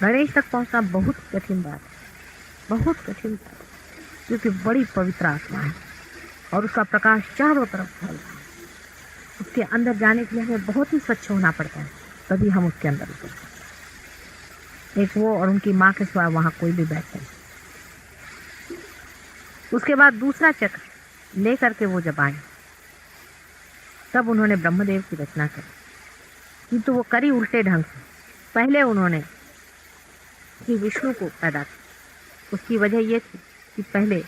गणेश तक पहुंचना बहुत कठिन बात है, बहुत कठिन बात है, क्योंकि बड़ी पवित्र आत्मा है और उसका प्रकाश चारों तरफ फैल रहा है। उसके अंदर जाने के लिए हमें बहुत ही स्वच्छ होना पड़ता है, तभी हम उसके अंदर उतर सकते हैं। एक वो और उनकी माँ के सिवा वहाँ कोई भी बैठे नहीं। उसके बाद दूसरा चक्र लेकर के वो जब आए, तब उन्होंने ब्रह्मदेव की रचना करी, किंतु वो करी उल्टे ढंग से। पहले उन्होंने श्री विष्णु को पैदा किया। उसकी वजह ये थी कि पहले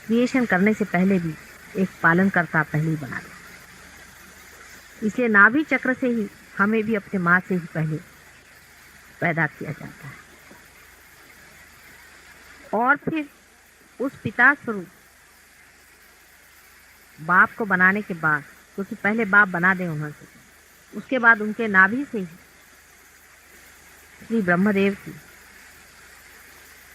क्रिएशन करने से पहले भी एक पालनकर्ता पहले ही बना दिया। इसलिए नाभि चक्र से ही हमें भी अपने माँ से ही पहले पैदा किया जाता है, और फिर उस पिता स्वरूप बाप को बनाने के बाद, क्योंकि पहले बाप बना दे उन्होंने, उसके बाद उनके नाभि से ही श्री ब्रह्मदेव की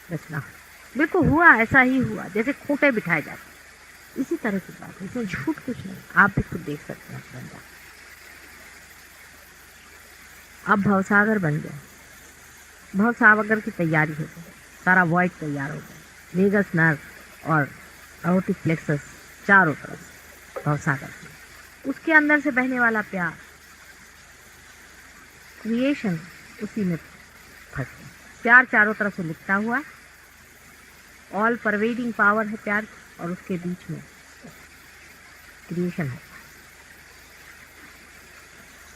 रचना हुई। बिल्कुल हुआ, ऐसा ही हुआ जैसे खूंटे बिठाए जाते, इसी तरह की बात है, इसमें झूठ कुछ नहीं। आप भी खुद देख सकते हैं। अब भवसागर बन गया, भवसागर की तैयारी हो गई, सारा वॉइड तैयार हो गया, वेगस नर्व और अयोटिक प्लेक्सस चारों तरफ भवसागर। उसके अंदर से बहने वाला प्यार, क्रिएशन उसी में फंस गया। प्यार चारों तरफ से लिपटा हुआ, ऑल परवेडिंग पावर है प्यार, और उसके बीच में क्रिएशन है।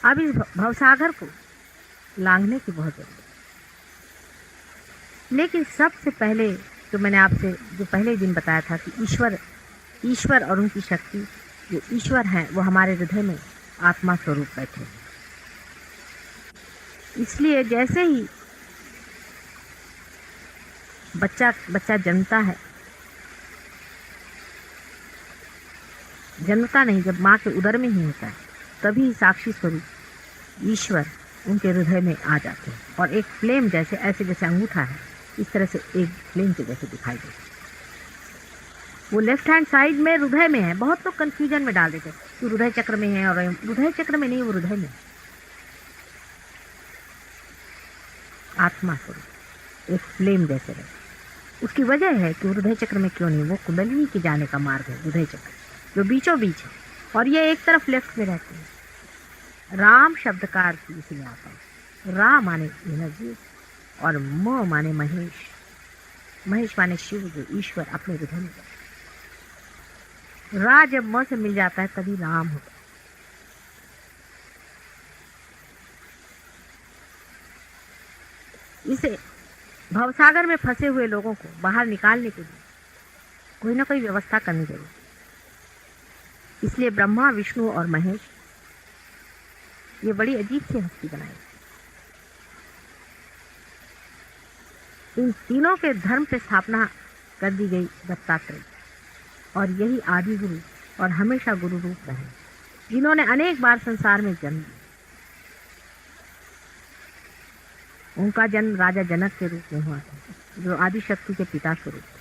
अब इस भवसागर को लांघने की बहुत जरूरत है। लेकिन सबसे पहले जो मैंने आपसे जो पहले दिन बताया था कि ईश्वर और उनकी शक्ति, जो ईश्वर हैं वो हमारे हृदय में आत्मा स्वरूप बैठे हैं। इसलिए जैसे ही बच्चा जन्मता है, जन्मता नहीं, जब माँ के उदर में ही होता है, तभी साक्षी स्वरूप ईश्वर उनके हृदय में आ जाते हैं, और एक फ्लेम जैसे, ऐसे जैसे अंगूठा है, इस तरह से एक फ्लेम के जैसे दिखाई देता है। वो लेफ्ट हैंड साइड में हृदय में है। बहुत लोग कंफ्यूजन में डाल देते कि हृदय चक्र में है, और हृदय चक्र में नहीं, वो हृदय में आत्मा स्वरूप एक फ्लेम जैसे रहे। उसकी वजह है कि हृदय चक्र में क्यों नहीं, वो कुंडलिनी के जाने का मार्ग है हृदय चक्र, जो बीचों बीच है, और ये एक तरफ लेफ्ट में रहते हैं। राम शब्द का अर्थ इसलिए आता है, रा माने एनर्जी और म माने महेश, महेश माने शिव, जो ईश्वर अपने हृदय में। रा जब म से मिल जाता है तभी राम होता है। इसे भवसागर में फंसे हुए लोगों को बाहर निकालने के लिए कोई ना कोई व्यवस्था करनी चाहिए। इसलिए ब्रह्मा, विष्णु और महेश, ये बड़ी अजीब सी हस्ती बनाई। इन तीनों के धर्म पे स्थापना कर दी गई दत्तात्रेय, और यही आदि गुरु और हमेशा गुरु रूप रहे, जिन्होंने अनेक बार संसार में जन्म लिया। उनका जन्म राजा जनक के रूप में हुआ था, जो आदि शक्ति के पिता स्वरूप थे।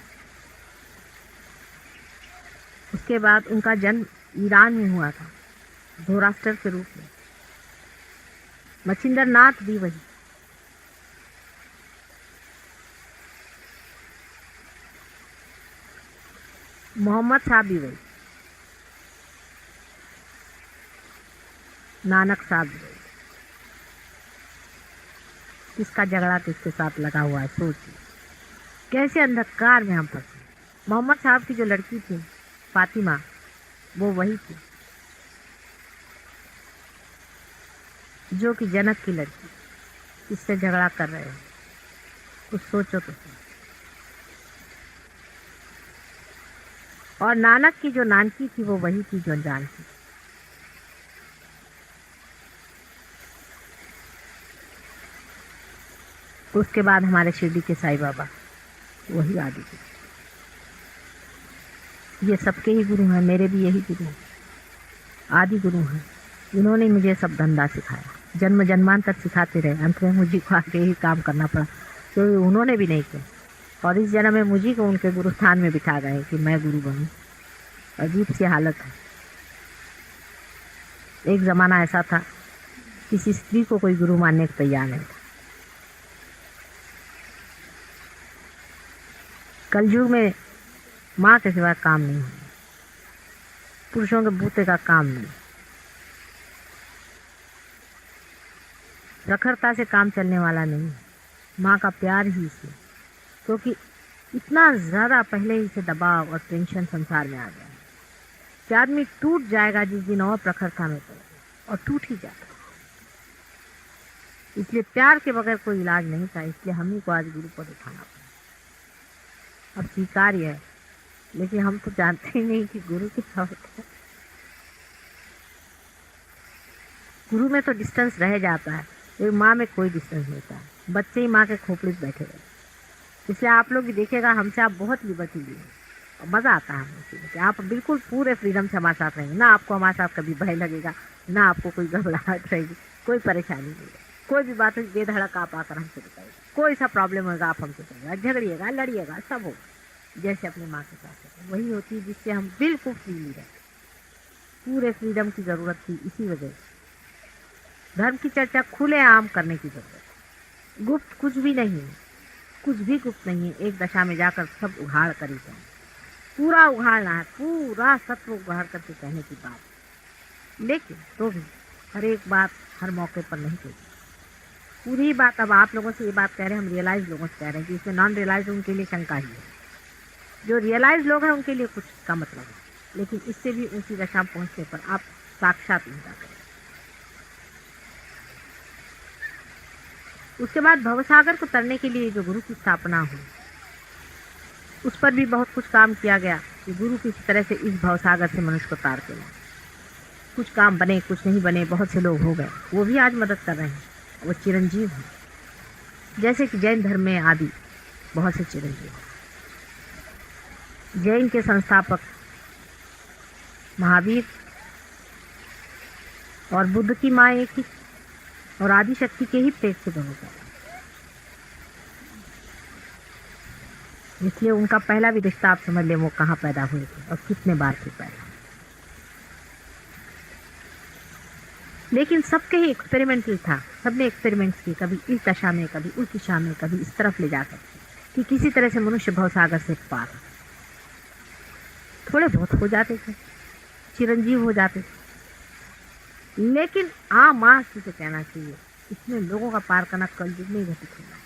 उसके बाद उनका जन्म ईरान में हुआ था, धोराष्ट्र के रूप में। मच्छिंद्र नाथ भी वही। मोहम्मद साहब भी वही, नानक साहब भी वही। किसका झगड़ा किसके साथ लगा हुआ है, सोचिए कैसे अंधकार में हम फंसे। मोहम्मद साहब की जो लड़की थी फातिमा, वो वही थी जो कि जनक की लड़की, इससे झगड़ा कर रहे हैं। कुछ सोचो तो। और नानक की जो नानकी थी वो वही थी जो अनजान थी। उसके बाद हमारे शिरडी के साईं बाबा, वही आदि गुरु। ये सबके ही गुरु हैं, मेरे भी यही गुरु हैं, आदि गुरु हैं, जिन्होंने मुझे सब धंधा सिखाया। जन्म जन्मांतर सिखाते रहे, अंत में मुझे को आके यही काम करना पड़ा, क्योंकि उन्होंने भी नहीं किया। और इस जन्म में मुझे को उनके गुरु स्थान में बिठा गए कि मैं गुरु बनूं। अजीब सी हालत है। एक ज़माना ऐसा था, किसी स्त्री को कोई गुरु मानने को तैयार नहीं था। कलयुग में माँ के सिवा काम नहीं है, पुरुषों के बूते का काम नहीं। प्रखरता से काम चलने वाला नहीं है, माँ का प्यार ही इसे, क्योंकि इतना ज़्यादा पहले ही से दबाव और टेंशन संसार में आ गया है कि आदमी टूट जाएगा जिस दिन और प्रखरता में पड़ेगा, और टूट ही जाता है। इसलिए प्यार के बगैर कोई इलाज नहीं था, इसलिए हम ही को आज गुरु पद उठाना पड़ा। अब स्वीकार्य है, लेकिन हम तो जानते ही नहीं कि गुरु क्या होता है। गुरु में तो डिस्टेंस रह जाता है, लेकिन माँ में कोई डिस्टेंस नहीं था। बच्चे ही माँ के खोपड़ी में बैठे रहे। इसलिए आप लोग भी देखिएगा, हमसे आप बहुत लिबर्टी लिए और मज़ा आता है हमें कि आप बिल्कुल पूरे फ्रीडम से हमारे साथ रहेंगे। ना आपको हमारे साथ कभी भय लगेगा, ना आपको कोई घबराहट रहेगी, कोई परेशानी नहीं है। कोई भी बात होगी बेधड़क आप आकर हमसे बताइए, कोई सा प्रॉब्लम होगा आप हमसे कहिएगा, झगड़िएगा, लड़िएगा, सब होगा जैसे अपने माँ के साथ होता है। वही होती है जिससे हम बिल्कुल फ्रीली रहते। पूरे फ्रीडम की ज़रूरत थी इसी वजह से। धर्म की चर्चा खुले आम करने की ज़रूरत है। गुप्त कुछ भी नहीं है, कुछ भी गुप्त नहीं है। एक दशा में जाकर सब उघाड़ कर ही जाए, पूरा उघाड़ना है, पूरा सत्व उघाड़ करके कहने की बात। लेकिन तो भी हर एक बात हर मौके पर नहीं कही। पूरी बात अब आप लोगों से ये बात कह रहे हैं, हम रियलाइज लोगों से कह रहे हैं कि इसमें नॉन रियलाइज उनके लिए शंका ही है। जो रियलाइज लोग हैं उनके लिए कुछ का मतलब है, लेकिन इससे भी ऊंची दशा पहुंचने पर आप साक्षात निंदा करें। उसके बाद भवसागर को तरने के लिए जो गुरु की स्थापना हुई, उस पर भी बहुत कुछ काम किया गया कि गुरु किसी तरह से इस भवसागर से मनुष्य को तार के लाए। कुछ काम बने, कुछ नहीं बने, बहुत से लोग हो गए, वो भी आज मदद कर रहे हैं, वो चिरंजीव हैं। जैसे कि जैन धर्म में आदि बहुत से चिरंजीव हैं। जैन के संस्थापक महावीर और बुद्ध की माँ एक ही, और आदि शक्ति के ही पेट से दोनों पैदा। इसलिए उनका पहला भी रिश्ता आप समझ लें वो कहाँ पैदा हुए थे और कितने बार थे पैदा। लेकिन सबके ही एक्सपेरिमेंटल था, सबने एक्सपेरिमेंट्स किए, कभी इस दशा में, कभी उस दिशा में, कभी इस तरफ ले जा सकते कि किसी तरह से मनुष्य भवसागर से पार। थोड़े बहुत हो जाते थे, चिरंजीव हो जाते थे, लेकिन आम मास से कहना चाहिए इसमें लोगों का पार करना कलयुग में ही घटित होना है।